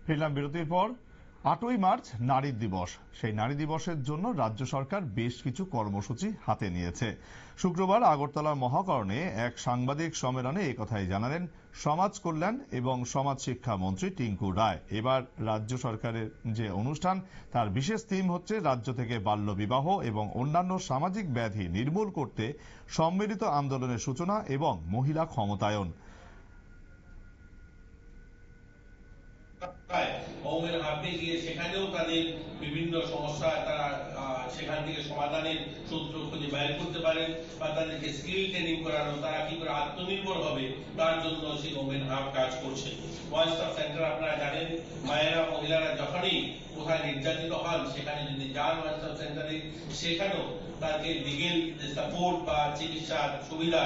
ফিরলাম বিরতির পর। 8ই মার্চ নারী দিবস। সেই নারী দিবসের জন্য রাজ্য সরকার বেশ কিছু কর্মসূচি হাতে নিয়েছে। শুক্রবার আগরতলার মহাকরণে এক সাংবাদিক সম্মেলনে এই কথাই জানালেন সমাজ কল্যাণ এবং সমাজ শিক্ষা মন্ত্রী টিঙ্কু রায়। এবার রাজ্য সরকারের যে অনুষ্ঠান, তার বিশেষ থিম হচ্ছে রাজ্য থেকে বাল্যবিবাহ এবং অন্যান্য সামাজিক ব্যাধি নির্মূল করতে সম্মিলিত আন্দোলনের সূচনা এবং মহিলা ক্ষমতায়ন। মৌমের হাতে গিয়ে সেখানেও তাদের বিভিন্ন সমস্যা তারা সেখান থেকে সমাধানের সূত্র খুঁজে বাইর করতে পারেন, বা তাদেরকে স্কিল ট্রেনিং করানো, তারা কি করে আত্মনির্ভর হবে তার জন্য সেই ওমেন হাব কাজ করছে। ওয়ান স্টপ সেন্টার আপনারা জানেন, মায়েরা মহিলারা যখনই কোথায় নির্যাতিত হন সেখানে যদি যান ওয়ান স্টপ সেন্টারে, সেখানেও তাদেরকে লিগেল সাপোর্ট বা চিকিৎসার সুবিধা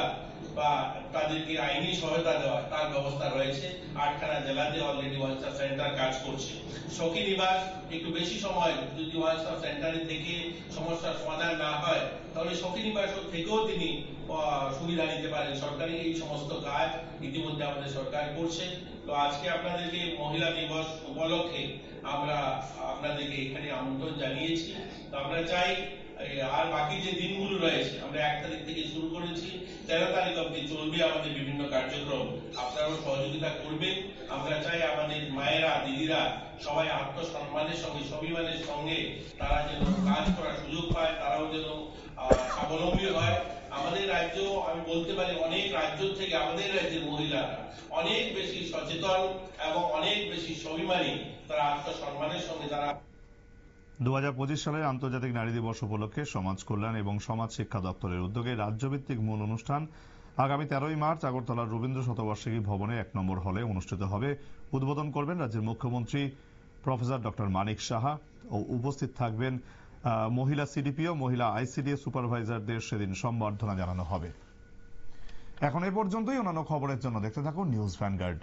বা তাদেরকে আইনি সহায়তা দেওয়া তার ব্যবস্থা রয়েছে। 8খানা জেলাতে অলরেডি ওয়ান স্টপ সেন্টার কাজ করছে। সখী নিবাস একটু বেশি সময় যদি ওয়ান স্টপ সেন্টারে থেকে সমস্যার সমাধান না হয়, তাহলে সখী নিবাস থেকেও তিনি সুবিধা নিতে পারেন। সরকারি এই সমস্ত কাজ ইতিমধ্যে আমাদের সরকার করছে। তো আজকে আপনাদেরকে মহিলা দিবস উপলক্ষে আমরা আপনাদেরকে এখানে আমন্ত্রণ জানিয়েছি। তো আমরা চাই আর বাকি যে দিনগুলো রয়েছে, আমরা 1 তারিখ থেকে শুরু করেছি, 13 তারিখ অব্দি চলবে আমাদের বিভিন্ন কার্যক্রম। আপনারাও সহযোগিতা করবেন। আমরা চাই আমাদের মায়েরা, দিদিরা সবাই আত্মসম্মানের সঙ্গে, স্বাভিমানের সঙ্গে তারা যেন কাজ করার সুযোগ পায়, তারাও যেন স্বাবলম্বী হয়। আমাদের রাজ্য, আমি বলতে পারি অনেক রাজ্য থেকে আমাদের রাজ্যের মহিলারা অনেক বেশি সচেতন এবং অনেক বেশি স্বাভিমানী, তারা আত্মসম্মানের সঙ্গে তারা। 2025 সালের আন্তর্জাতিক নারী দিবস উপলক্ষে সমাজ কল্যাণ এবং সমাজ শিক্ষা দপ্তরের উদ্যোগে রাজ্যভিত্তিক মূল অনুষ্ঠান আগামী 13ই মার্চ আগরতলার রবীন্দ্র শতবার্ষিকী ভবনে 1 নম্বর হলে অনুষ্ঠিত হবে। উদ্বোধন করবেন রাজ্যের মুখ্যমন্ত্রী প্রফেসর ডক্টর মানিক সাহা ও উপস্থিত থাকবেন মহিলা সিডিপিও, মহিলা আইসিডিএস সুপারভাইজারদের সেদিন সম্বর্ধনা জানানো হবে। এখন এ পর্যন্তই। অন্যান্য খবরের জন্য দেখতে থাকুন নিউজ ভ্যানগার্ড।